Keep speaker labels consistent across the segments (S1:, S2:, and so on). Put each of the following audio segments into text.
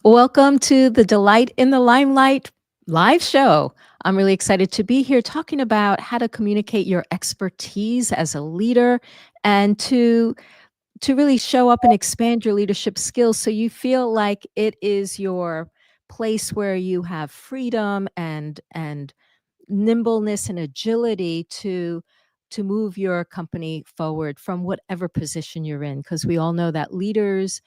S1: Welcome to the Delight in the Limelight live show. I'm really excited to be here talking about how to communicate your expertise as a leader and to really show up and expand your leadership skills so you feel like it is your place where you have freedom and nimbleness and agility to move your company forward from whatever position you're in, because we all know that leaders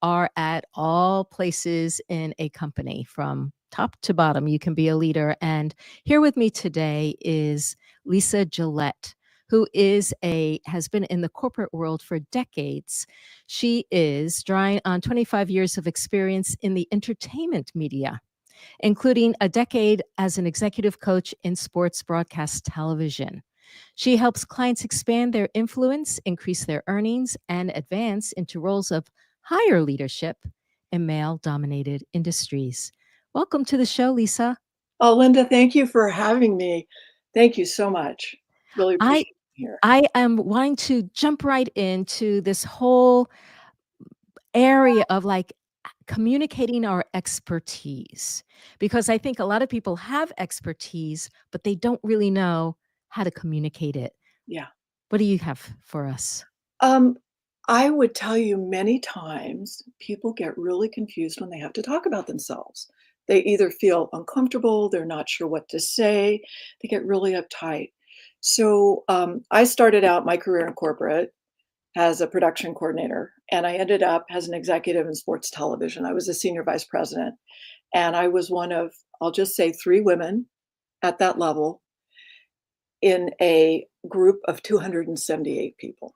S1: are at all places in a company from top to bottom. You can be a leader. And here with me today is Lisa Gillette, who has been in the corporate world for decades. She is drawing on 25 years of experience in the entertainment media, including a decade as an executive coach in sports broadcast television. She helps clients expand their influence, increase their earnings, and advance into roles of higher leadership in male dominated industries. Welcome to the show, Lisa.
S2: Oh, Linda, thank you for having me. Thank you so much. Really
S1: I
S2: appreciate being here.
S1: I am wanting to jump right into this whole area of like communicating our expertise, because I think a lot of people have expertise, but they don't really know how to communicate it.
S2: Yeah.
S1: What do you have for us?
S2: Um, I would tell you many times people get really confused when they have to talk about themselves. They either feel uncomfortable, they're not sure what to say, they get really uptight. So I started out my career in corporate as a production coordinator, and I ended up as an executive in sports television. I was a senior vice president, and I was one of, I'll just say, three women at that level in a group of 278 people.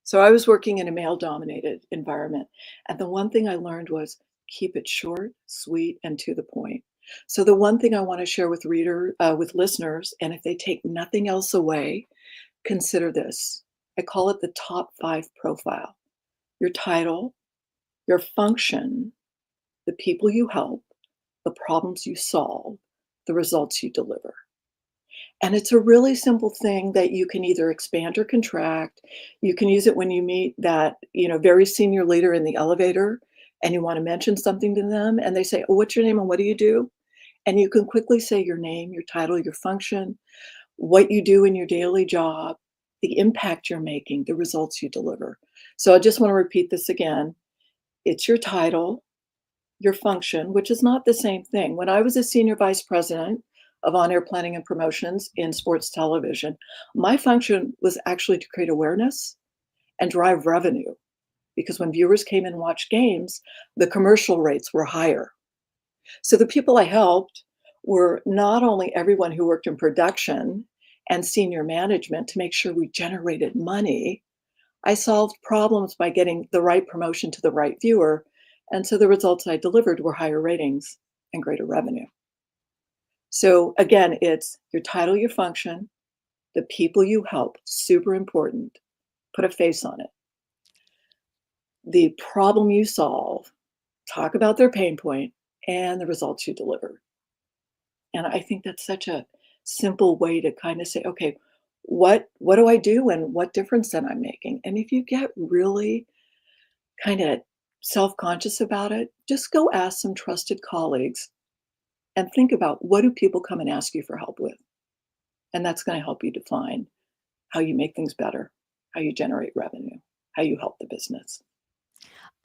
S2: So I was working in a male dominated environment. And the one thing I learned was keep it short, sweet, and to the point. So the one thing I want to share with listeners, and if they take nothing else away, consider this. I call it the top 5 profile. Your title, your function, the people you help, the problems you solve, the results you deliver. And it's a really simple thing that you can either expand or contract. You can use it when you meet that, very senior leader in the elevator and you want to mention something to them and they say, "Oh, what's your name and what do you do?" And you can quickly say your name, your title, your function, what you do in your daily job, the impact you're making, the results you deliver. So I just want to repeat this again. It's your title, your function, which is not the same thing. When I was a senior vice president of on air planning and promotions in sports television, my function was actually to create awareness and drive revenue because when viewers came and watched games, the commercial rates were higher. So the people I helped were not only everyone who worked in production and senior management to make sure we generated money. I solved problems by getting the right promotion to the right viewer. And so the results I delivered were higher ratings and greater revenue. So again, it's your title, your function, the people you help, super important. Put a face on it. The problem you solve, talk about their pain point, and the results you deliver. And I think that's such a simple way to kind of say, okay, what do I do and what difference then I'm making? And if you get really kind of self-conscious about it, just go ask some trusted colleagues and think about what do people come and ask you for help with? And that's going to help you define how you make things better, how you generate revenue, how you help the business.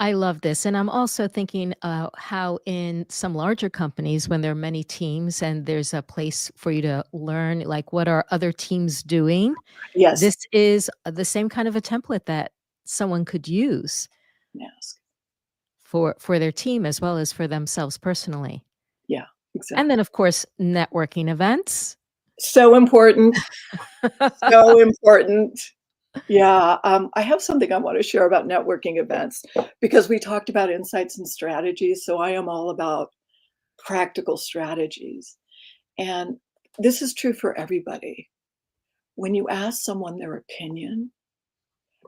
S1: I love this. And I'm also thinking how in some larger companies, when there are many teams and there's a place for you to learn, like what are other teams doing?
S2: Yes,
S1: This is the same kind of a template that someone could use
S2: mask.
S1: for their team as well as for themselves personally.
S2: Yeah,
S1: And
S2: exactly.
S1: then, of course, networking events.
S2: So important. So important. Yeah, I have something I want to share about networking events because we talked about insights and strategies. So I am all about practical strategies. And this is true for everybody. When you ask someone their opinion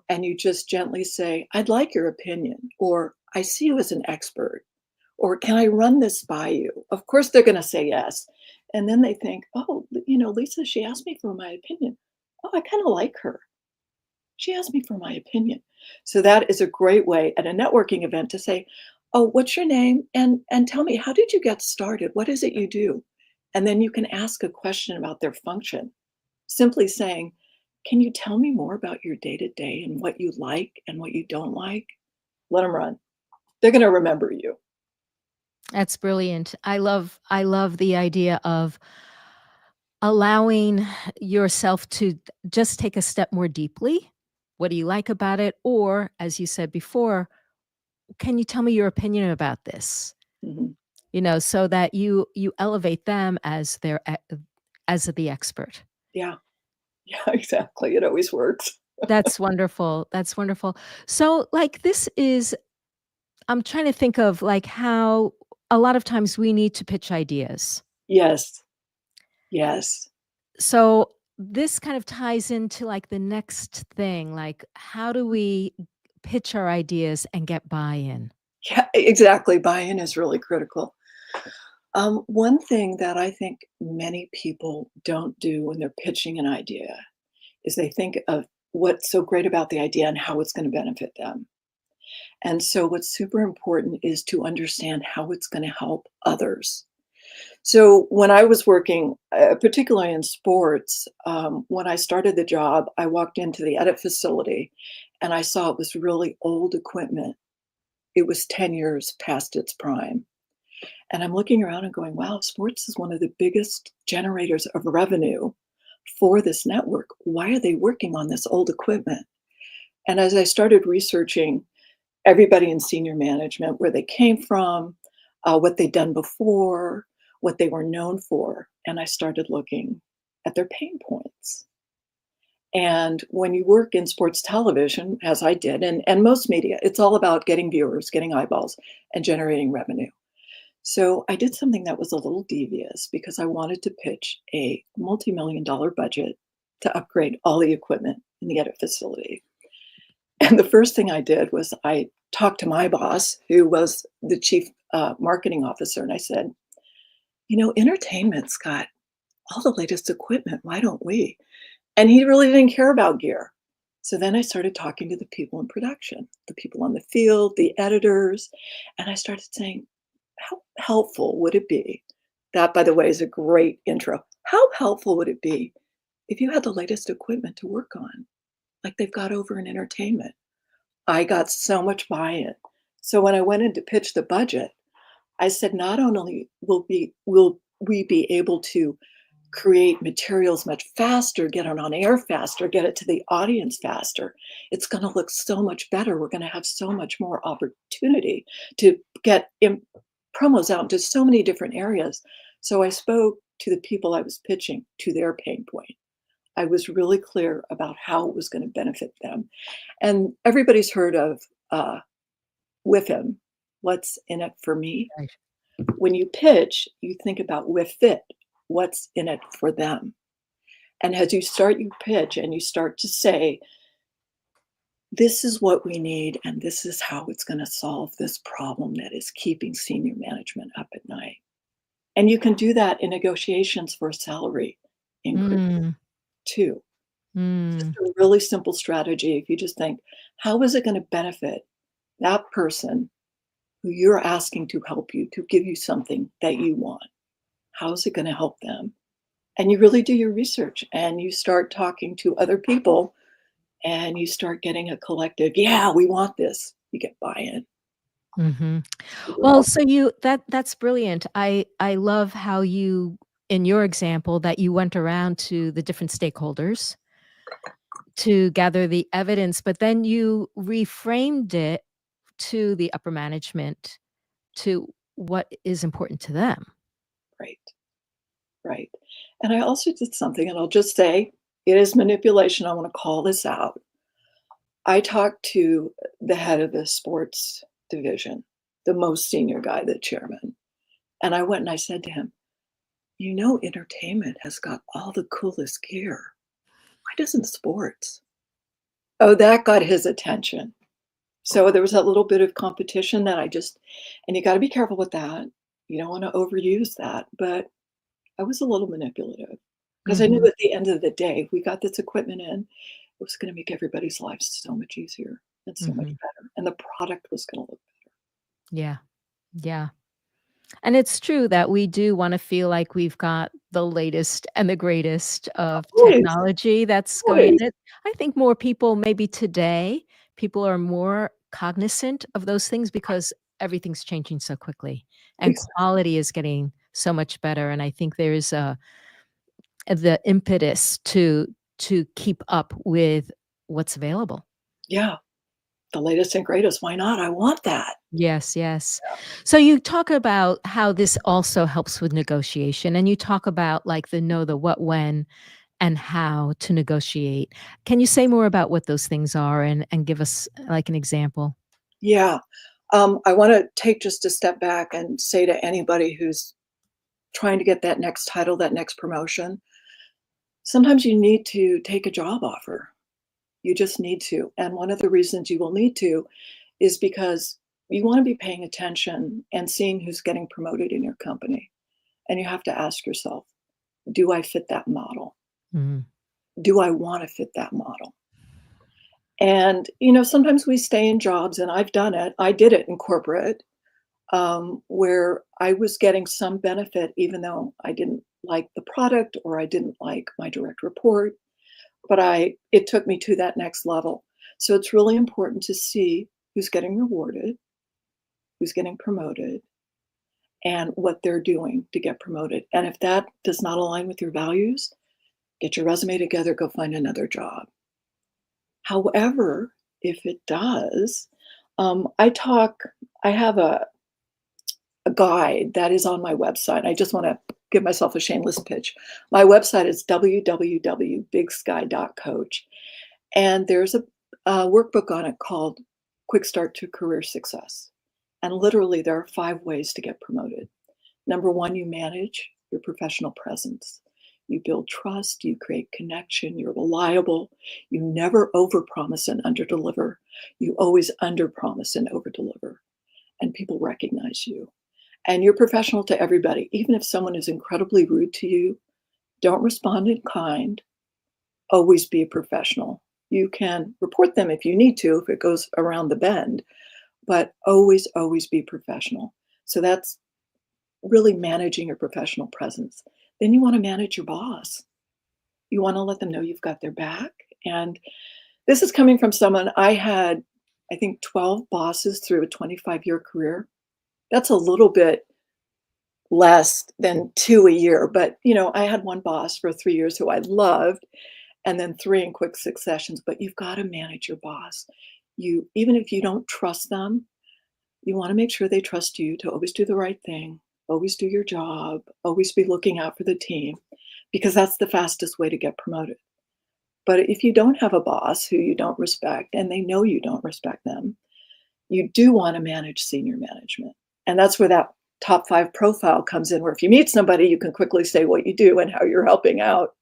S2: and you just gently say, "I'd like your opinion," or "I see you as an expert," or "Can I run this by you?" Of course, they're going to say yes. And then they think, "Oh, Lisa, she asked me for my opinion. Oh, I kind of like her. She asked me for my opinion." So that is a great way at a networking event to say, "Oh, what's your name? And tell me, how did you get started? What is it you do?" And then you can ask a question about their function. Simply saying, "Can you tell me more about your day-to-day and what you like and what you don't like?" Let them run. They're gonna remember you.
S1: That's brilliant. I love the idea of allowing yourself to just take a step more deeply. What do you like about it? Or, as you said before, can you tell me your opinion about this?
S2: Mhm.
S1: So that you elevate them as as the expert.
S2: Yeah. Yeah, exactly. It always works.
S1: That's wonderful. That's wonderful. So, like, this is I'm trying to think of, like, how a lot of times we need to pitch ideas.
S2: Yes. Yes.
S1: So, this kind of ties into, like, the next thing, like, how do we pitch our ideas and get buy-in?
S2: Yeah, exactly. Buy-in is really critical. One thing that I think many people don't do when they're pitching an idea is they think of what's so great about the idea and how it's gonna benefit them. And so what's super important is to understand how it's gonna help others. So when I was working, particularly in sports, when I started the job, I walked into the edit facility and I saw it was really old equipment. It was 10 years past its prime. And I'm looking around and going, wow, sports is one of the biggest generators of revenue for this network. Why are they working on this old equipment? And as I started researching everybody in senior management, where they came from, what they'd done before, what they were known for, and I started looking at their pain points. And when you work in sports television, as I did, and most media, it's all about getting viewers, getting eyeballs, and generating revenue. So I did something that was a little devious because I wanted to pitch a multi-million dollar budget to upgrade all the equipment in the edit facility. And the first thing I did was I talked to my boss, who was the chief marketing officer, and I said, entertainment's got all the latest equipment. Why don't we? And he really didn't care about gear. So then I started talking to the people in production, the people on the field, the editors, and I started saying, how helpful would it be? That, by the way, is a great intro. How helpful would it be if you had the latest equipment to work on, like they've got over in entertainment? I got so much buy-in. So when I went in to pitch the budget, I said, not only will we be able to create materials much faster, get it on air faster, get it to the audience faster, it's going to look so much better. We're going to have so much more opportunity to get promos out into so many different areas. So I spoke to the people I was pitching to their pain point. I was really clear about how it was going to benefit them. And everybody's heard of with him, what's in it for me?
S1: Right.
S2: When you pitch, you think about with it, what's in it for them? And as you start your pitch and you start to say, this is what we need, and this is how it's going to solve this problem that is keeping senior management up at night. And you can do that in negotiations for a salary increase
S1: Mm,
S2: too. It's just
S1: mm,
S2: a really simple strategy. If you just think, how is it going to benefit that person who you're asking to help you, to give you something that you want? How is it going to help them? And you really do your research and you start talking to other people and you start getting a collective, yeah, we want this. You get buy-in.
S1: mhm.
S2: Super
S1: Well,
S2: helpful.
S1: so that's brilliant. I love how you in your example that you went around to the different stakeholders to gather the evidence, but then you reframed it to the upper management to what is important to them.
S2: Right, right. And I also did something, and I'll just say it is manipulation. I want to call this out. I talked to the head of the sports division, the most senior guy, the chairman. And I went and I said to him, entertainment has got all the coolest gear. Why doesn't sports? Oh, that got his attention. So there was a little bit of competition that and you got to be careful with that. You don't want to overuse that. But I was a little manipulative because I knew
S1: Mhm,
S2: at the end of the day, if we got this equipment in, it was going to make everybody's lives so much easier and so much
S1: mhm.
S2: better. And the product was going to look better.
S1: Yeah. Yeah. And it's true that we do wanna feel like we've got the latest and the greatest of
S2: Always,
S1: technology that's going
S2: always.
S1: in it. I think more people maybe today, people are more cognizant of those things because everything's changing so quickly, and quality is getting so much better, and I think there's the impetus to keep up with what's available.
S2: Yeah, the latest and greatest. Why not? I want that.
S1: Yes, yes. So you talk about how this also helps with negotiation, and you talk about, like, the know, the what, when, and how to negotiate. Can you say more about what those things are and give us, like, an example?
S2: Yeah. I want to take just a step back and say to anybody who's trying to get that next title, that next promotion, sometimes you need to take a job offer. You just need to. And one of the reasons you will need to is because you want to be paying attention and seeing who's getting promoted in your company. And you have to ask yourself, do I fit that model?
S1: Mhm.
S2: Do I want to fit that model? And, sometimes we stay in jobs, and I've done it. I did it in corporate, where I was getting some benefit, even though I didn't like the product or I didn't like my direct report, but it took me to that next level. So it's really important to see who's getting rewarded, who's getting promoted, and what they're doing to get promoted. And if that does not align with your values, get your resume together, go find another job. However, if it does, I have a guide that is on my website. I just want to give myself a shameless pitch. My website is www.bigsky.coach. And there's a workbook on it called Quick Start to Career Success. And literally, there are 5 ways to get promoted. Number one, you manage your professional presence. You build trust, you create connection, you're reliable. You never overpromise and underdeliver. You always underpromise and overdeliver. And people recognize you. And you're professional to everybody. Even if someone is incredibly rude to you, don't respond in kind. Always be a professional. You can report them if you need to, if it goes around the bend, but always, always be professional. So that's really managing your professional presence. Then you want to manage your boss. You want to let them know you've got their back. And this is coming from someone I had, I think, 12 bosses through a 25-year career. That's a little bit less than 2 a year, but I had one boss for 3 years who I loved, and then 3 in quick successions. But you've got to manage your boss. Even if you don't trust them, you want to make sure they trust you to always do the right thing, always do your job, always be looking out for the team, because that's the fastest way to get promoted. But if you don't have a boss who you don't respect and they know you don't respect them, you do want to manage senior management. And that's where that top 5 profile comes in, where if you meet somebody, you can quickly say what you do and how you're helping out.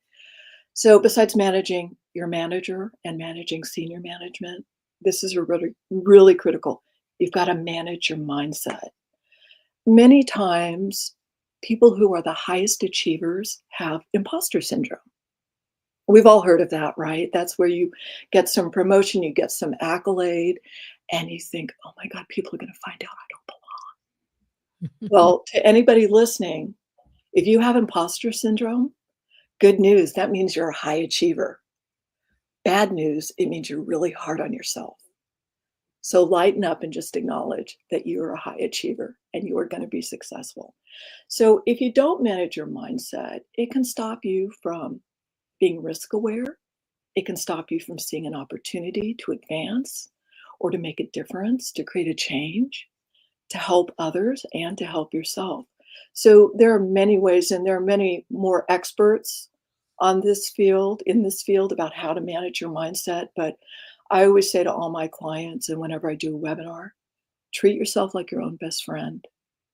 S2: So besides managing your manager and managing senior management, this is a really, really critical. You've got to manage your mindset. Many times, people who are the highest achievers have imposter syndrome. We've all heard of that, right? That's where you get some promotion, you get some accolade, and you think, oh my God, people are going to find out I don't belong. Well, to anybody listening, if you have imposter syndrome, good news, that means you're a high achiever. Bad news, it means you're really hard on yourself. So lighten up and just acknowledge that you're a high achiever and you are going to be successful. So if you don't manage your mindset, it can stop you from being risk aware. It can stop you from seeing an opportunity to advance or to make a difference, to create a change, to help others and to help yourself. So there are many ways, and there are many more experts in this field about how to manage your mindset. But I always say to all my clients, and whenever I do a webinar, treat yourself like your own best friend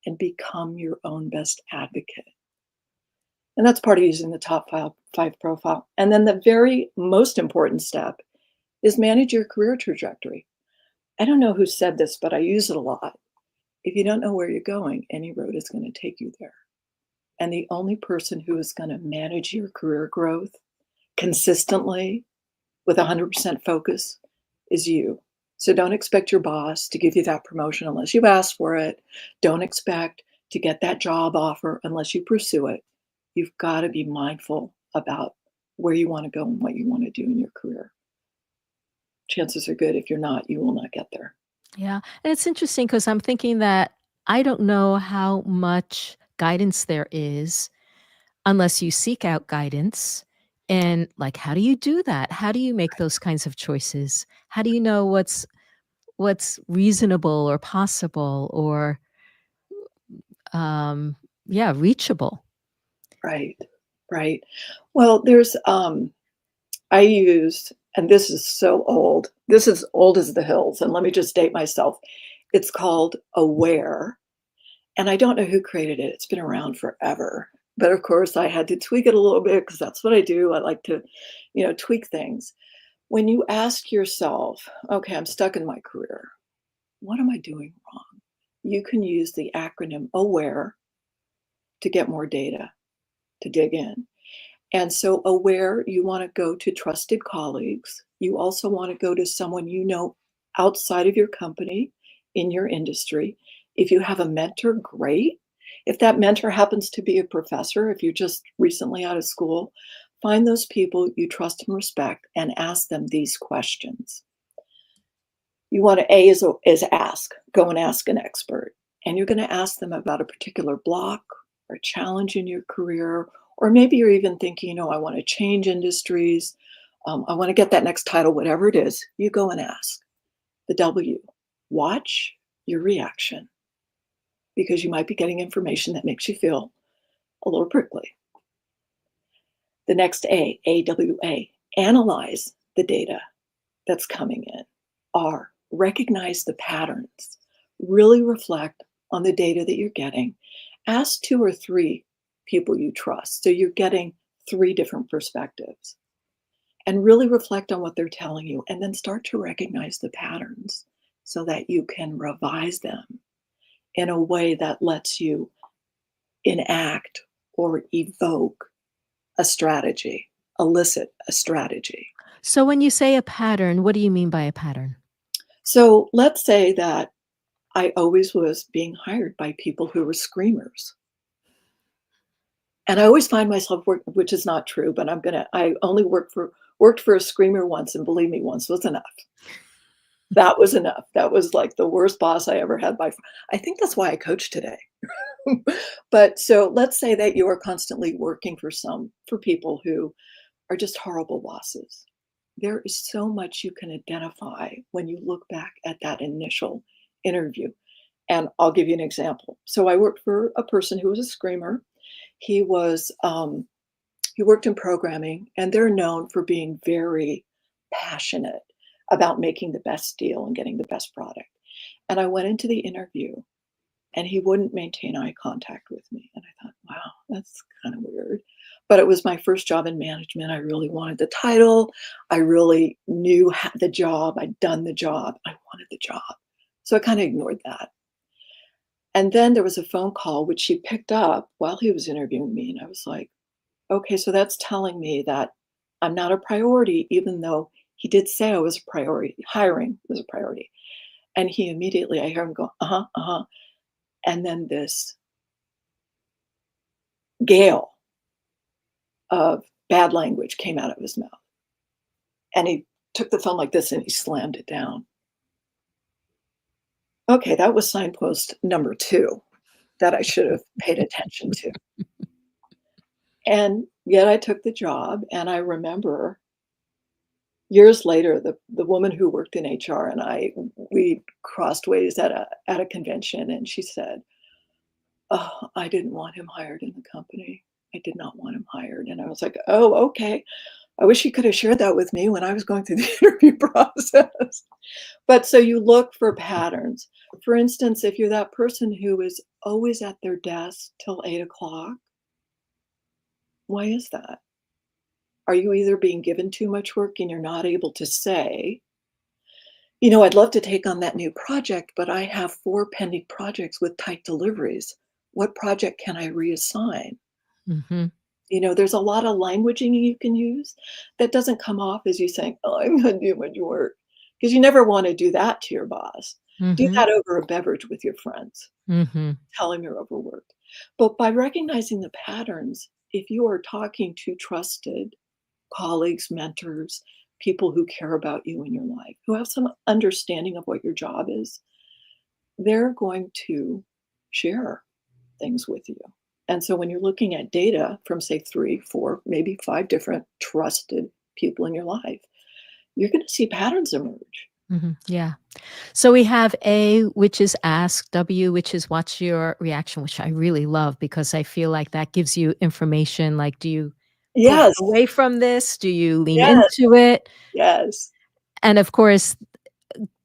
S2: and become your own best advocate. And that's part of using the top five profile. And then the very most important step is manage your career trajectory. I don't know who said this, but I use it a lot. If you don't know where you're going, any road is going to take you there. And the only person who is going to manage your career growth consistently with 100% focus is you. So don't expect your boss to give you that promotion unless you ask for it. Don't expect to get that job offer unless you pursue it. You've got to be mindful about where you want to go and what you want to do in your career. Chances are good if you're not, you will not get there.
S1: Yeah, and it's interesting because 'cause I'm thinking that I don't know how much guidance there is unless you seek out guidance, and, like, how do you do that? How do you make those kinds of choices? How do you know what's reasonable or possible or, um, yeah, reachable?
S2: Right. Right. Well, I used, and this is so old. This is old as the hills, and let me just date myself. It's called Aware, and I don't know who created it. It's been around forever. But of course, I had to tweak it a little bit because that's what I do. I like to, tweak things. When you ask yourself, okay, I'm stuck in my career. What am I doing wrong? You can use the acronym AWARE to get more data, to dig in. And so, aware, you want to go to trusted colleagues. You also want to go to someone you know outside of your company, in your industry. If you have a mentor, great. If that mentor happens to be a professor, if you're just recently out of school, find those people you trust and respect and ask them these questions. You want to is ask. Go and ask an expert. And you're going to ask them about a particular block or challenge in your career, or maybe you're even thinking, I want to change industries. I want to get that next title, whatever it is. You go and ask. The W, watch your reaction because you might be getting information that makes you feel a little prickly. The next AWA, analyze the data that's coming in. R, recognize the patterns. Really reflect on the data that you're getting. Ask 2 or 3 people you trust. So you're getting 3 different perspectives. And really reflect on what they're telling you, and then start to recognize the patterns so that you can revise them in a way that lets you enact or evoke a strategy, elicit a strategy.
S1: So when you say a pattern, what do you mean by a pattern?
S2: So let's say that I always was being hired by people who were screamers. And I always find myself which is not true, but I only worked for a screamer once, and believe me, once was enough. That was enough. That was like the worst boss I ever had I think that's why I coach today. But so let's say that you are constantly working for people who are just horrible bosses. There is so much you can identify when you look back at that initial interview. And I'll give you an example. So I worked for a person who was a screamer. He was he worked in programming, and they're known for being very passionate about making the best deal and getting the best product. And I went into the interview, and he wouldn't maintain eye contact with me. And I thought, wow, that's kind of weird. But it was my first job in management. I really wanted the title. I really knew the job. I'd done the job. I wanted the job. So I kind of ignored that. And then there was a phone call, which he picked up while he was interviewing me. And I was like, okay, so that's telling me that I'm not a priority, even though he did say I was a priority. Hiring was a priority. And he immediately, I hear him go, uh-huh, uh-huh. And then this gale of bad language came out of his mouth. And he took the phone like this and he slammed it down. Okay, that was signpost number 2 that I should have paid attention to. And yet I took the job, and I remember years later, the woman who worked in HR and we crossed ways at a convention, and she said, "Oh, I didn't want him hired in the company. I did not want him hired." And I was like, "Oh, okay. I wish you could have shared that with me when I was going through the interview process." But so you look for patterns. For instance, if you're that person who is always at their desk till 8 o'clock, why is that? Are you either being given too much work and you're not able to say, I'd love to take on that new project, but I have 4 pending projects with tight deliveries. What project can I reassign?
S1: Mhm.
S2: There's a lot of languaging you can use that doesn't come off as you saying, "Oh, I'm gonna do much work," because you never wanna do that to your boss. Do
S1: Mhm.
S2: that over a beverage with your friends.
S1: Mhm.
S2: Tell him you're overworked. But by recognizing the patterns, if you are talking to trusted colleagues, mentors, people who care about you in your life, who have some understanding of what your job is, they're going to share things with you. And so when you're looking at data from, say, 3, 4, maybe 5 different trusted people in your life, you're gonna see patterns emerge.
S1: Mhm. Yeah. So we have A, which is ask, W, which is what's your reaction, which I really love because I feel like that gives you information. Like, do you pull
S2: Yes,
S1: away from this? Do you lean
S2: yes,
S1: into it?
S2: yes.
S1: And of course,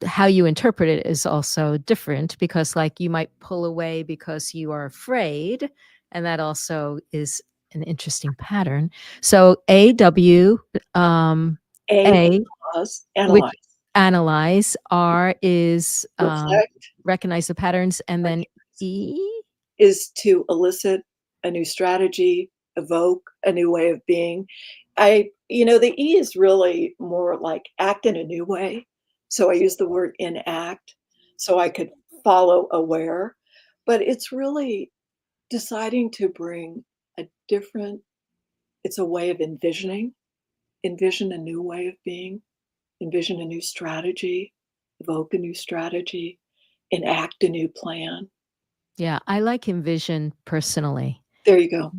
S1: how you interpret it is also different because, like, you might pull away because you are afraid, and that also is an interesting pattern. So A, W, um,
S2: A,
S1: A,
S2: pause,
S1: which
S2: analyze,
S1: analyze, R is,
S2: reflect,
S1: recognize the patterns, and then
S2: recognize.
S1: E?
S2: Is to elicit a new strategy, evoke a new way of being. The E is really more like act in a new way. So I use the word enact so I could follow aware. But it's really deciding to bring a different, it's a way of envision a new way of being, envision a new strategy, evoke a new strategy, enact a new plan.
S1: Yeah, I like envision personally.
S2: There you go.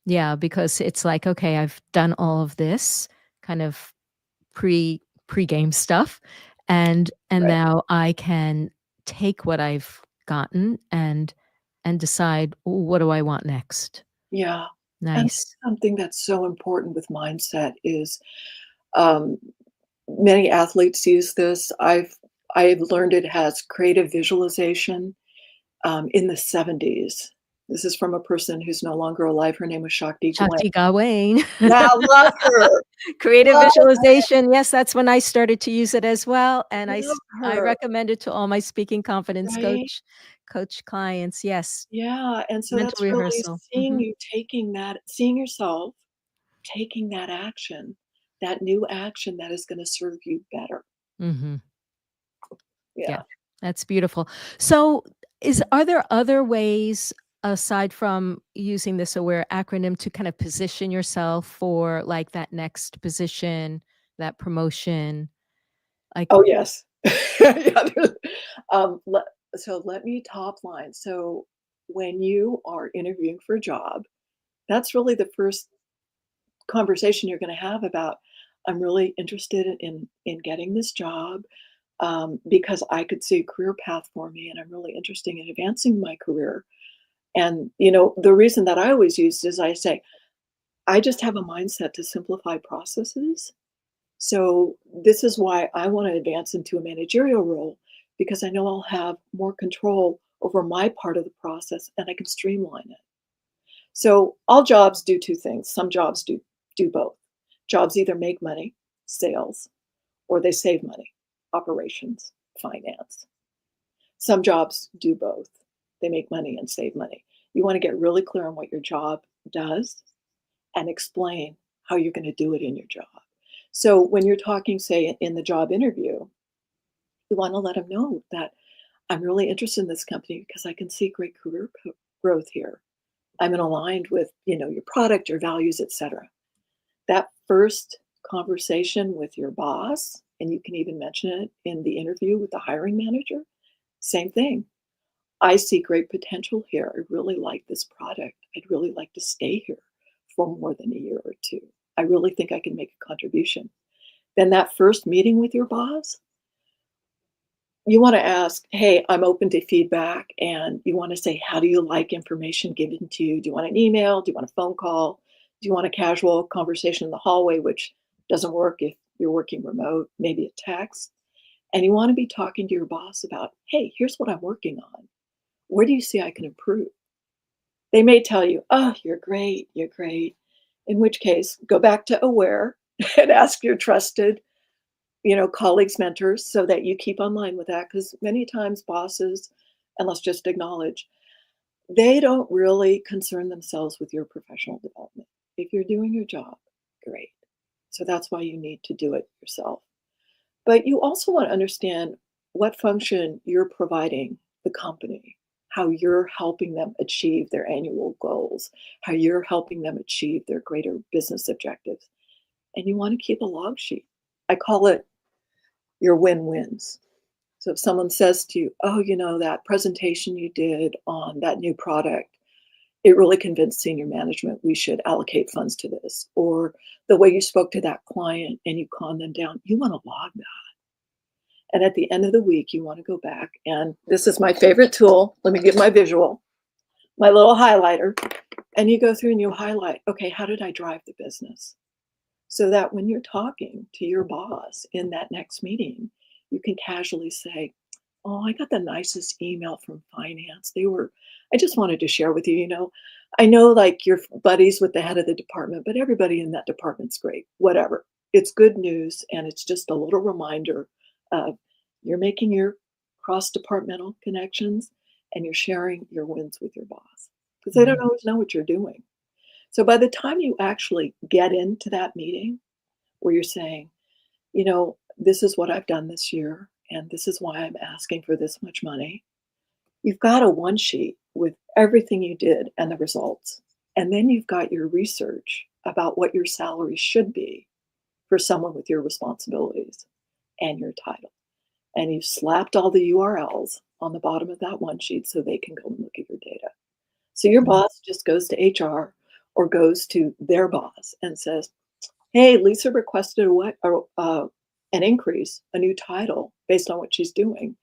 S1: Yeah, because it's like, okay, I've done all of this kind of pre-game stuff, and
S2: Right.
S1: now I can take what I've gotten and decide, "Ooh, what do I want next?"
S2: Yeah, and
S1: Nice.
S2: something that's so important with mindset is, um, many athletes use this. I've learned it has creative visualization, in the '70s. This is from a person who's no longer alive. Her name was Shakti Gawain.
S1: Shakti Gawain.
S2: Yeah, love her,
S1: Creative
S2: love
S1: visualization, yes, that's when I started to use it as well, and
S2: love
S1: I
S2: her,
S1: recommend it to all my speaking confidence
S2: right?
S1: coach clients, yes.
S2: Yeah, and so
S1: Mental
S2: that's really
S1: rehearsal. Mhm.
S2: seeing yourself, taking that new action that is gonna serve you better.
S1: Mhm. Yeah,
S2: Yeah.
S1: that's beautiful. So, are there other ways aside from using this AWARE acronym to kind of position yourself for, like, that next position, that promotion? Like
S2: Oh, yes. Yeah, let so let me top line. So when you are interviewing for a job, that's really the first conversation you're gonna have about, "I'm really interested in getting this job, because I could see a career path for me, and I'm really interested in advancing my career." And, the reason that I always use is I say, "I just have a mindset to simplify processes. So this is why I want to advance into a managerial role because I know I'll have more control over my part of the process and I can streamline it." So all jobs do two things. Some jobs do both. Jobs either make money, sales, or they save money, operations, finance. Some jobs do both. They make money and save money. You want to get really clear on what your job does and explain how you're going to do it in your job. So when you're talking, say, in the job interview, you want to let them know that I'm really interested in this company because I can see great career growth here. I'm aligned with, your product, your values, etc. That first conversation with your boss, and you can even mention it in the interview with the hiring manager, same thing. I see great potential here. I really like this product. I'd really like to stay here for more than a year or two. I really think I can make a contribution. Then that first meeting with your boss, you want to ask, "Hey, I'm open to feedback." And you want to say, "How do you like information given to you? Do you want an email? Do you want a phone call? Do you want a casual conversation in the hallway?" Which doesn't work if you're working remote, maybe a text. And you want to be talking to your boss about, "Hey, here's what I'm working on. Where do you see I can improve?" They may tell you, "Oh, you're great, you're great." In which case, go back to aware and ask your trusted, colleagues, mentors, so that you keep online with that. Because many times bosses, and let's just acknowledge, they don't really concern themselves with your professional development. If you're doing your job, great. So that's why you need to do it yourself. But you also want to understand what function you're providing the company, how you're helping them achieve their annual goals, how you're helping them achieve their greater business objectives. And you want to keep a log sheet. I call it your win-wins. So if someone says to you, "Oh, that presentation you did on that new product, it really convinced senior management we should allocate funds to this," or the way you spoke to that client and you calmed them down, you want to log that. And at the end of the week, you want to go back, and this is my favorite tool. Let me give my visual, my little highlighter. And you go through and you highlight, okay, how did I drive the business? So that when you're talking to your boss in that next meeting, you can casually say, "Oh, I got the nicest email from finance. I just wanted to share with you, I know like you're buddies with the head of the department, but everybody in that department's great. Whatever. It's good news. And it's just a little reminder of you're making your cross departmental connections and you're sharing your wins with your boss because they don't
S1: Mhm.
S2: always know what you're doing." So by the time you actually get into that meeting where you're saying, "This is what I've done this year, and this is why I'm asking for this much money." You've got a one sheet with everything you did and the results. And then you've got your research about what your salary should be for someone with your responsibilities and your title. And you've slapped all the URLs on the bottom of that one sheet so they can go and look at your data. So your
S1: Mhm.
S2: boss just goes to HR or goes to their boss and says, "Hey, Lisa requested an increase, a new title based on what she's doing.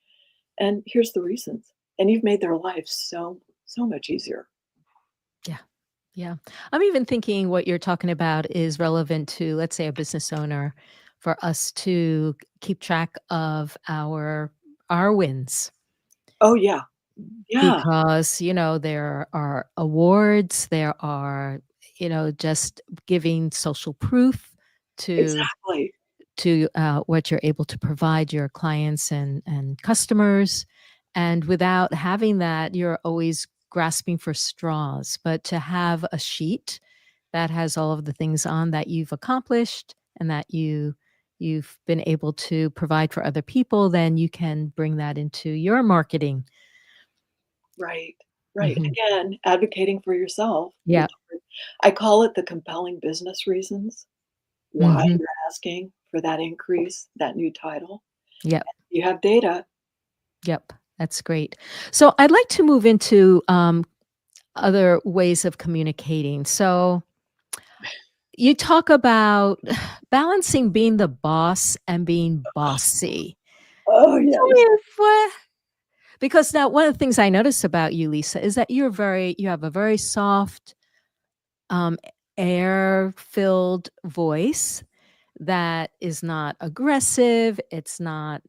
S2: And here's the reasons." And you've made their life so much easier.
S1: Yeah. Yeah. I'm even thinking what you're talking about is relevant to, let's say, a business owner, for us to keep track of our wins,
S2: Oh, yeah. Yeah,
S1: because, there are awards, there are, just giving social proof to
S2: exactly.
S1: what you're able to provide your clients and customers. And without having that, you're always grasping for straws. But to have a sheet that has all of the things on that you've accomplished and that you've been able to provide for other people, then you can bring that into your marketing.
S2: Right, right.
S1: Mhm.
S2: Again, advocating for yourself,
S1: Yeah.
S2: I call it the compelling business reasons why
S1: Mhm.
S2: you're asking for that increase, that new title.
S1: Yep.
S2: You have data.
S1: Yep. That's great. So I'd like to move into other ways of communicating. So you talk about balancing being the boss and being bossy.
S2: Oh,
S1: Tell me
S2: yes.
S1: if what because now one of the things I notice about you, Lisa, is that you have a very soft, um, air-filled voice that is not aggressive, it's not,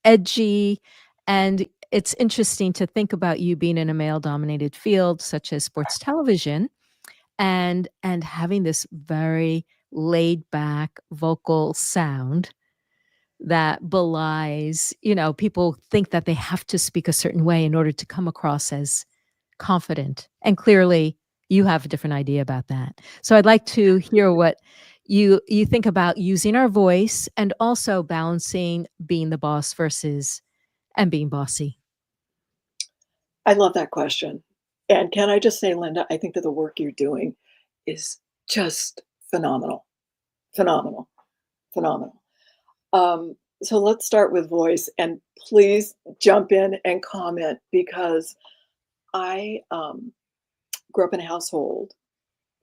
S1: edgy, and it's interesting to think about you being in a male-dominated field such as sports television and having this very laid back vocal sound that belies, people think that they have to speak a certain way in order to come across as confident. And clearly you have a different idea about that. So I'd like to hear what you think about using our voice and also balancing being the boss versus and being bossy.
S2: I love that question. And can I just say, Linda, I think that the work you're doing is just phenomenal, phenomenal, phenomenal. So let's start with voice, and please jump in and comment because I grew up in a household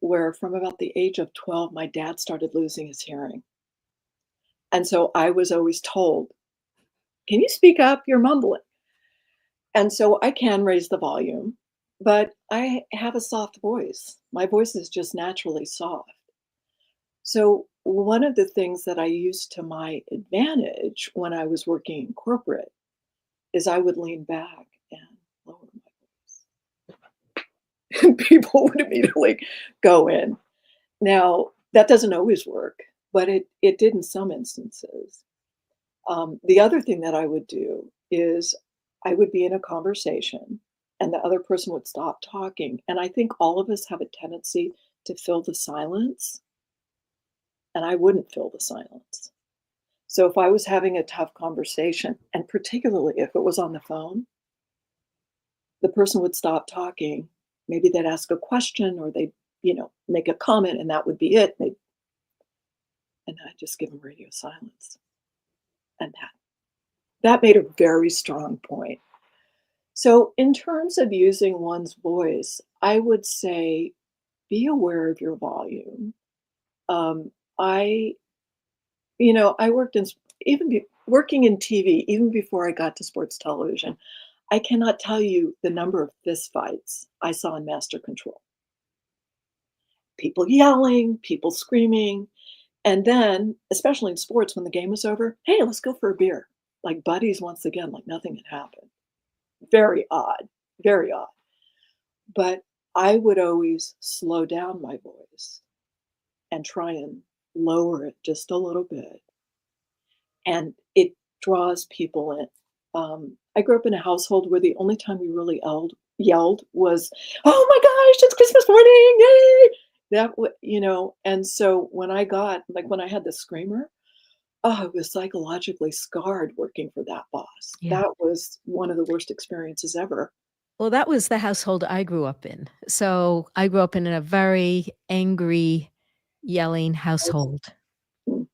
S2: where, from about the age of 12, my dad started losing his hearing. And so I was always told, "Can you speak up? You're mumbling." And so I can raise the volume, but I have a soft voice. My voice is just naturally soft. So, one of the things that I used to my advantage when I was working in corporate is I would lean back and lower my voice. And people would immediately go in. Now, that doesn't always work, but it did in some instances. The other thing that I would do is I would be in a conversation and the other person would stop talking. And I think all of us have a tendency to fill the silence, and I wouldn't fill the silence. So if I was having a tough conversation, and particularly if it was on the phone, the person would stop talking. Maybe they'd ask a question or they'd, make a comment and that would be it. And I'd just give them radio silence. And that made a very strong point. So in terms of using one's voice, I would say be aware of your volume. Um, I, I worked in working in TV even before I got to sports television. I cannot tell you the number of fistfights I saw in Master Control. People yelling, people screaming, and then, especially in sports, when the game was over, hey, let's go for a beer, like buddies once again, like nothing had happened. Very odd, very odd. But I would always slow down my voice and try and lower it just a little bit, and it draws people in. I grew up in a household where the only time we really yelled was, "Oh my gosh, it's Christmas morning, yay!" And so when I had the screamer, oh, I was psychologically scarred working for that boss.
S1: Yeah.
S2: That was one of the worst experiences ever.
S1: Well, that was the household I grew up in. So, I grew up in a very angry, yelling
S2: It's
S1: household.
S2: mm,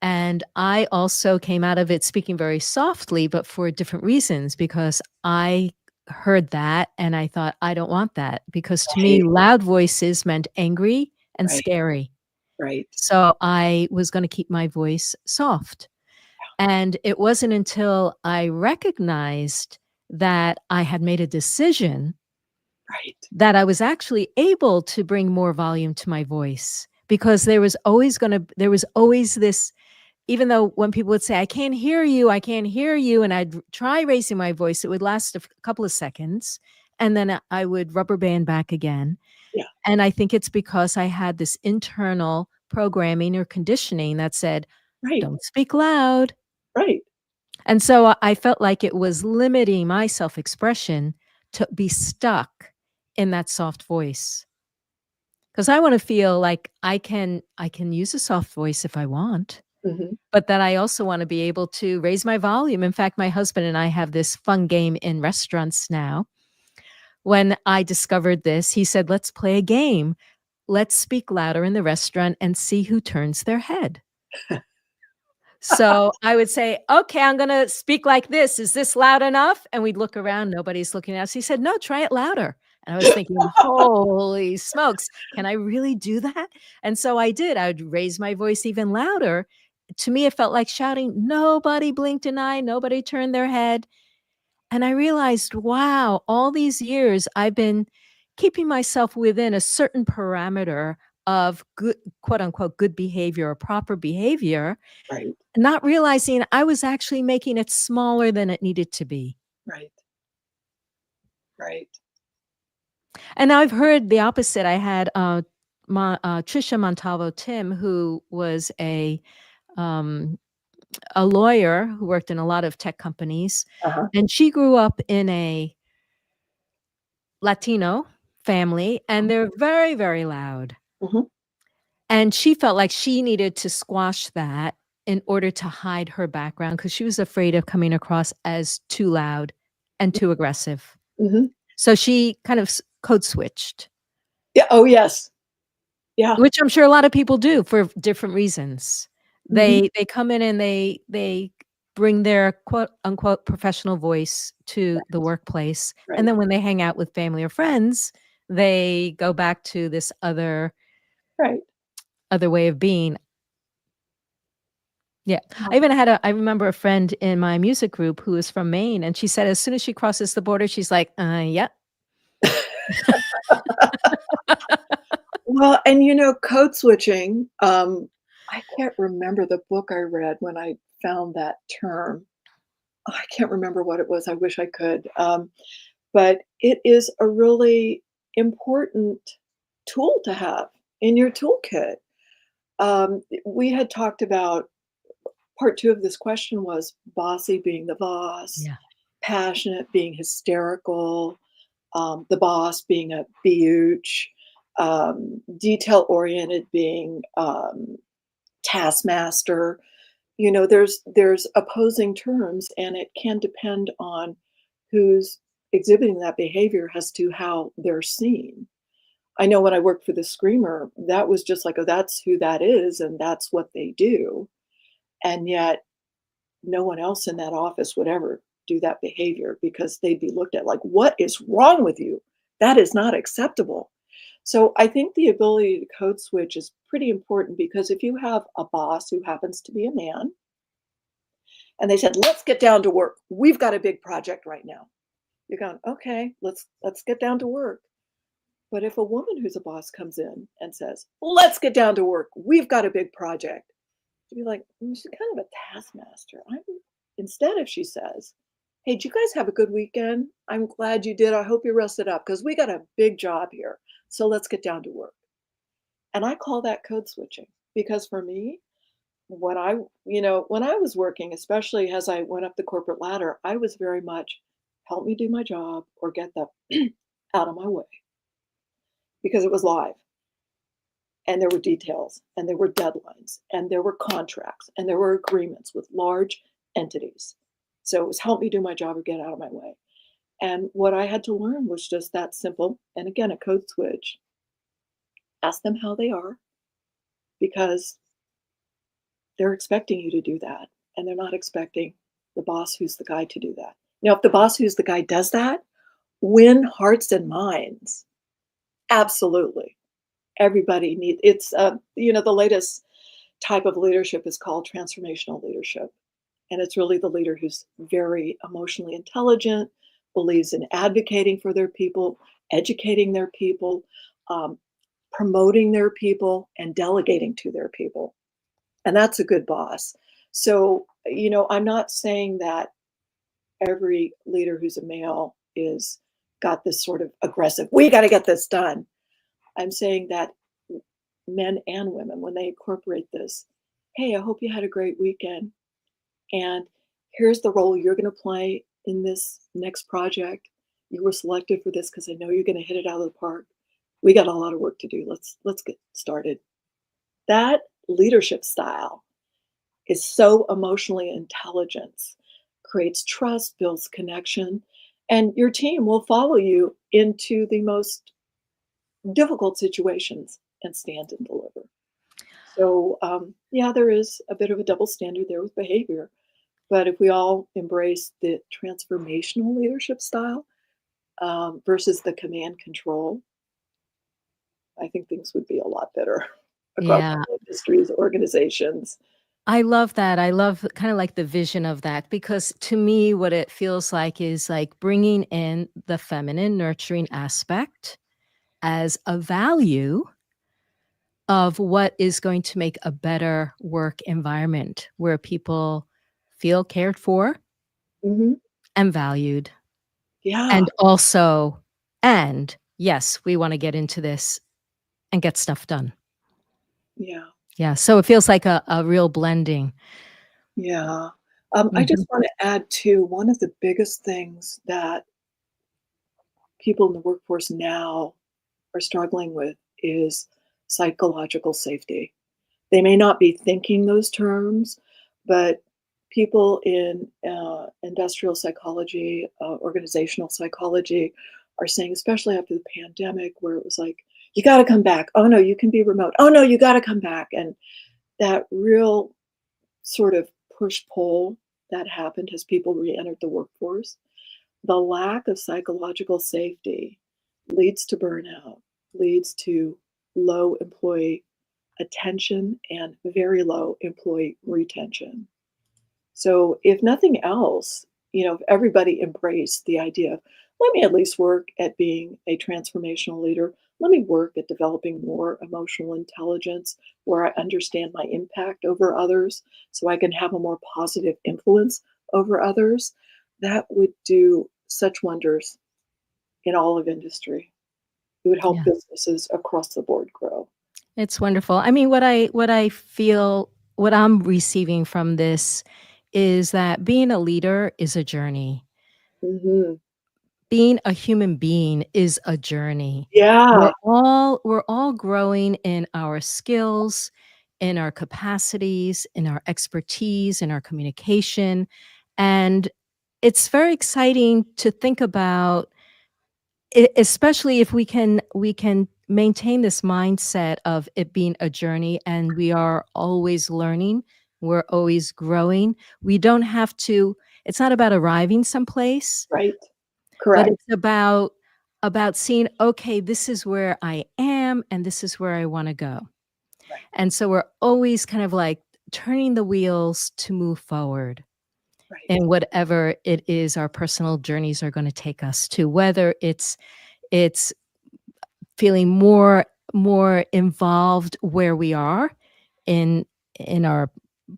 S1: And I also came out of it speaking very softly, but for different reasons, because I heard that and I thought, I don't want that. Because to me,
S2: right,
S1: loud voices meant angry and
S2: right,
S1: scary.
S2: right.
S1: So I was going to keep my voice soft. And it wasn't until I recognized that I had made a decision
S2: Right,
S1: that I was actually able to bring more volume to my voice, because there was always this, even though when people would say, "I can't hear you, I can't hear you," and I'd try raising my voice, it would last a couple of seconds, and then I would rubber band back again,
S2: yeah,
S1: and I think it's because I had this internal programming or conditioning that said,
S2: right,
S1: "Don't speak loud,"
S2: right.
S1: and so I felt like it was limiting my self-expression to be stuck in that soft voice, because I wanna feel like I can use a soft voice if I want.
S2: Mhm.
S1: But that I also wanna be able to raise my volume. In fact, my husband and I have this fun game in restaurants now. When I discovered this, he said, "Let's play a game. Let's speak louder in the restaurant and see who turns their head." So, I would say, "Okay, I'm gonna speak like this. Is this loud enough?" And we'd look around, nobody's looking at us. He said, "No, try it louder." And I was thinking, "Holy smokes, can I really do that?" And so I did. I would raise my voice even louder. To me, it felt like shouting, "Nobody blinked an eye, nobody turned their head." And I realized, wow, all these years I've been keeping myself within a certain parameter of good, quote unquote, good behavior or proper behavior,
S2: Right,
S1: not realizing I was actually making it smaller than it needed to be.
S2: right, right.
S1: And now I've heard the opposite. I had, Trisha Montalvo Tim, who was um, a lawyer who worked in a lot of tech companies,
S2: Uh-huh.
S1: and she grew up in a Latino family, and they're very, very loud.
S2: Mhm.
S1: And she felt like she needed to squash that in order to hide her background, because she was afraid of coming across as too loud and too aggressive.
S2: Mhm.
S1: So she kind of code switched,
S2: Yeah, oh, yes. Yeah.
S1: which I'm sure a lot of people do for different reasons.
S2: Mhm.
S1: They come in and they bring their quote unquote professional voice to the workplace, and
S2: Right,
S1: then when they hang out with family or friends, they go back to this
S2: right.
S1: other way of being. Yeah.
S2: Yeah.
S1: I remember a friend in my music group who is from Maine, and she said as soon as she crosses the border, she's like, yep."
S2: Well, and, code switching, I can't remember the book I read when I found that term. Oh, I can't remember what it was, I wish I could, but it is a really important tool to have in your toolkit. We had talked about part 2 of this question was bossy being the boss,
S1: Yeah.
S2: passionate being hysterical, the boss being a biatch, detail oriented being taskmaster. there's opposing terms, and it can depend on who's exhibiting that behavior as to how they're seen. I know when I worked for the screamer, that was just like, "Oh, that's who that is, and that's what they do," and yet no one else in that office would ever do that behavior because they'd be looked at like, "What is wrong with you? That is not acceptable." So I think the ability to code switch is pretty important because if you have a boss who happens to be a man and they said, "Let's get down to work. We've got a big project right now." You're going, "Okay, let's get down to work." But if a woman who's a boss comes in and says, "Let's get down to work. We've got a big project." To be like, she's kind of a taskmaster. Instead, if she says, "Hey, did you guys have a good weekend? I'm glad you did. I hope you rested up because we got a big job here. So let's get down to work." And I call that code switching because for me, when I was working, especially as I went up the corporate ladder, I was very much help me do my job or get the out of my way because it was live and there were details and there were deadlines and there were contracts and there were agreements with large entities. So it was help me do my job or get out of my way. And what I had to learn was just that simple. And again, a code switch. Ask them how they are because they're expecting you to do that. And they're not expecting the boss who's the guy to do that. Now, if the boss who's the guy does that, win hearts and minds. Absolutely. Everybody needs it's the latest type of leadership is called transformational leadership. And it's really the leader who's very emotionally intelligent, believes in advocating for their people, educating their people, um, promoting their people, and delegating to their people. And that's a good boss. So, I'm not saying that every leader who's a male is got this sort of aggressive, we got to get this done. I'm saying that men and women, when they incorporate this, hey, I hope you had a great weekend. And here's the role you're going to play in this next project. You were selected for this because I know you're going to hit it out of the park. We got a lot of work to do. Let's get started. That leadership style is so emotionally intelligent, creates trust, builds connection, and your team will follow you into the most difficult situations and stand and deliver. So, yeah, there is a bit of a double standard there with behavior. But if we all embrace the transformational leadership style versus the command control, I think things would be a lot better across
S1: Yeah.
S2: all industries, organizations.
S1: I love that. I love kinda like the vision of that because to me, what it feels like is like bringing in the feminine nurturing aspect as a value of what is going to make a better work environment where people feel cared for
S2: Hmm.
S1: and valued.
S2: Yeah,
S1: And also and yes, we wanna get into this and get stuff done.
S2: yeah,
S1: Yeah, so it feels like a real blending.
S2: yeah. I just
S1: Mhm.
S2: want to add to one of the biggest things that people in the workforce now are struggling with is psychological safety. They may not be thinking those terms, but people in industrial psychology, organizational psychology are saying, especially after the pandemic, where it was like, you got to come back. Oh, no, you can be remote. Oh, no, you got to come back. And that real sort of push pull that happened as people re entered the workforce, the lack of psychological safety leads to burnout, leads to low employee attention and very low employee retention. So, if nothing else, if everybody embraced the idea of, let me at least work at being a transformational leader, let me work at developing more emotional intelligence where I understand my impact over others so I can have a more positive influence over others, that would do such wonders in all of industry. It would help
S1: Yeah.
S2: businesses across the board grow.
S1: It's wonderful. I mean, what I feel what I'm receiving from this is that being a leader is a journey.
S2: Hmm.
S1: Being a human being is a journey.
S2: Yeah.
S1: We're all growing in our skills, in our capacities, in our expertise, in our communication. And it's very exciting to think about, especially if we can maintain this mindset of it being a journey, and we are always learning, we're always growing. We don't have to, it's not about arriving someplace,
S2: Right.
S1: but
S2: Correct.
S1: it's about seeing, okay, this is where I am and this is where I want to go.
S2: Right.
S1: And so we're always kind of like turning the wheels to move forward
S2: Right.
S1: in whatever it is our personal journeys are going to take us to, whether it's feeling more involved where we are in our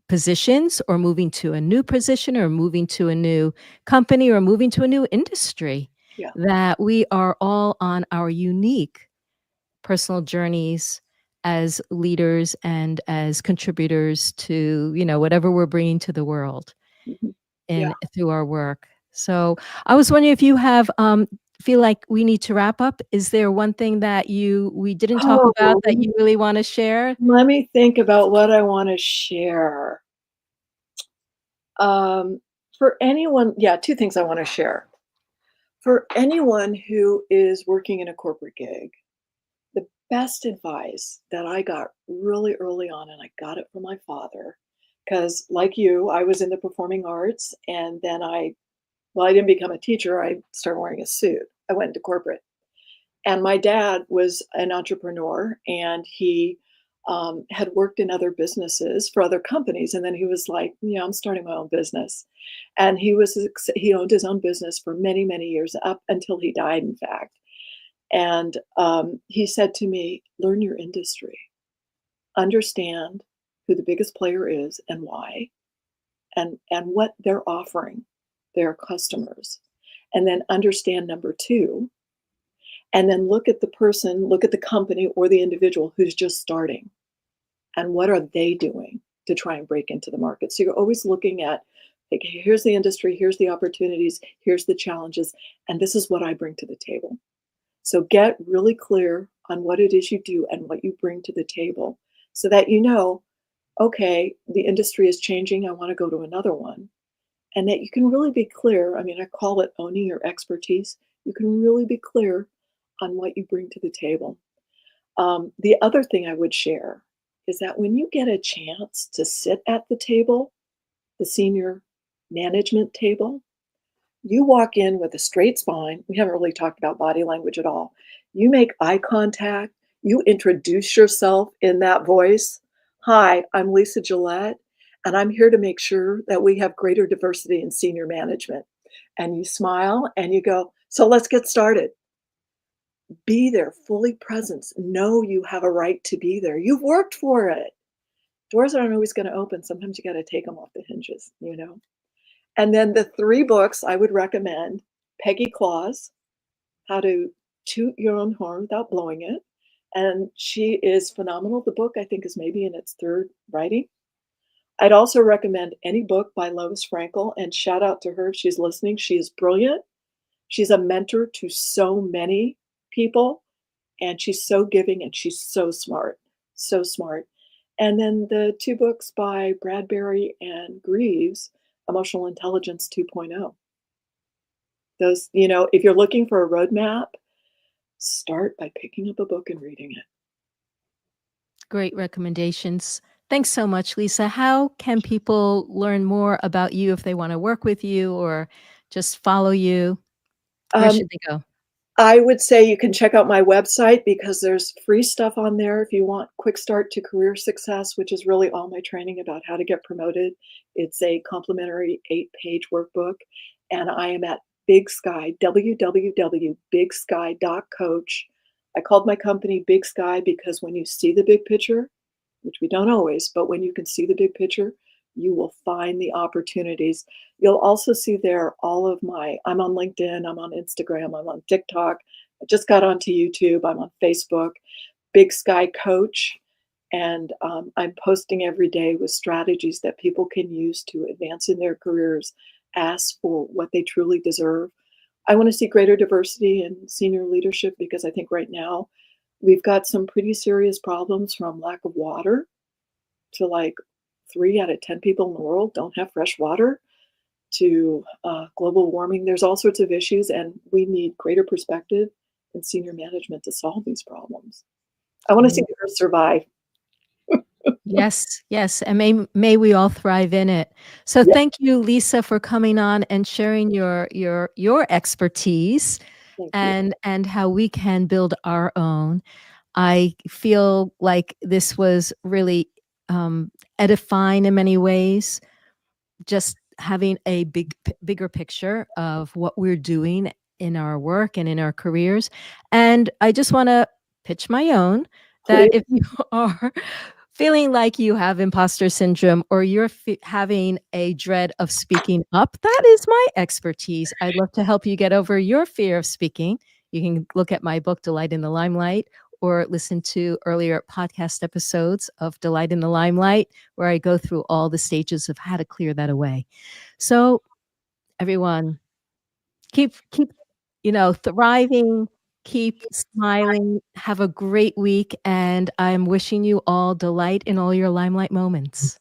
S1: positions, or moving to a new position, or moving to a new company, or moving to a new industry,
S2: Yeah.
S1: that we are all on our unique personal journeys as leaders and as contributors to, whatever we're bringing to the world
S2: Mhm. Yeah.
S1: in through our work. So I was wondering if you feel like we need to wrap up. Is there one thing that we didn't talk about
S2: Oh,
S1: that you really want to share?
S2: let me think about what I wanna share. Um, for anyone, yeah, 2 things I wanna share. For anyone who is working in a corporate gig, the best advice that I got really early on, and I got it from my father, because like you, I was in the performing arts, and then I didn't become a teacher, I started wearing a suit. I went into corporate. And my dad was an entrepreneur, and he, had worked in other businesses for other companies, and then he was like, "Yeah, I'm starting my own business." And he owned his own business for many, many years, up until he died, in fact. And, he said to me, "Learn your industry. Understand who the biggest player is and why, and what they're offering their customers. And then understand number 2, and then look at the company or the individual who's just starting, and what are they doing to try and break into the market." So you're always looking at, like, here's the industry, here's the opportunities, here's the challenges, and this is what I bring to the table. So get really clear on what it is you do and what you bring to the table, so that okay, the industry is changing, I want to go to another one. And that you can really be clear. I mean, I call it owning your expertise. You can really be clear on what you bring to the table. The other thing I would share is that when you get a chance to sit at the table, the senior management table, you walk in with a straight spine. We haven't really talked about body language at all. You make eye contact. You introduce yourself in that voice. "Hi, I'm Lisa Gillette, and I'm here to make sure that we have greater diversity in senior management." And you smile and you go, "So let's get started." Be there, fully present. Know you have a right to be there. You've worked for it. Doors aren't always going to open. Sometimes you got to take them off the hinges. And then the 3 books I would recommend: Peggy Claus, How to Toot Your Own Horn Without Blowing It, and she is phenomenal. The book, I think, is maybe in its 3rd writing. I'd also recommend any book by Lois Frankel, and shout out to her if she's listening. She is brilliant. She's a mentor to so many people, and she's so giving, and she's so smart, so smart. And then the 2 books by Bradbury and Greaves, Emotional Intelligence 2.0. Those, if you're looking for a roadmap, start by picking up a book and reading it.
S1: Great recommendations. Thanks so much, Lisa. How can people learn more about you if they want to work with you or just follow you? Where
S2: Um,
S1: should they go?
S2: I would say you can check out my website, because there's free stuff on there if you want quick start to career success, which is really all my training about how to get promoted. It's a complimentary 8-page workbook, and I am at Big Sky, www.bigsky.coach. I called my company Big Sky because when you see the big picture, which we don't always, but when you can see the big picture, you will find the opportunities. You'll also see there all of I'm on LinkedIn, I'm on Instagram, I'm on TikTok. I just got onto YouTube, I'm on Facebook, Big Sky Coach. And I'm posting every day with strategies that people can use to advance in their careers, ask for what they truly deserve. I want to see greater diversity in senior leadership, because I think right now we've got some pretty serious problems from lack of water, to like 3 out of 10 people in the world don't have fresh water, to global warming. There's all sorts of issues, and we need greater perspective and senior management to solve these problems. I want to see
S1: Mm.
S2: the Earth survive.
S1: Yes, yes, and may we all thrive in it. So
S2: Yeah,
S1: thank you, Lisa, for coming on and sharing your expertise
S2: thank you.
S1: and how we can build our own. I feel like this was really, edifying in many ways, just having a bigger picture of what we're doing in our work and in our careers. And I just wanna pitch my own, that
S2: Please.
S1: if you are feeling like you have imposter syndrome or you're having a dread of speaking up, that is my expertise. I'd love to help you get over your fear of speaking. You can look at my book, Delight in the Limelight, or listen to earlier podcast episodes of Delight in the Limelight, where I go through all the stages of how to clear that away. So, everyone, keep, thriving, keep smiling, have a great week, and I'm wishing you all delight in all your limelight moments.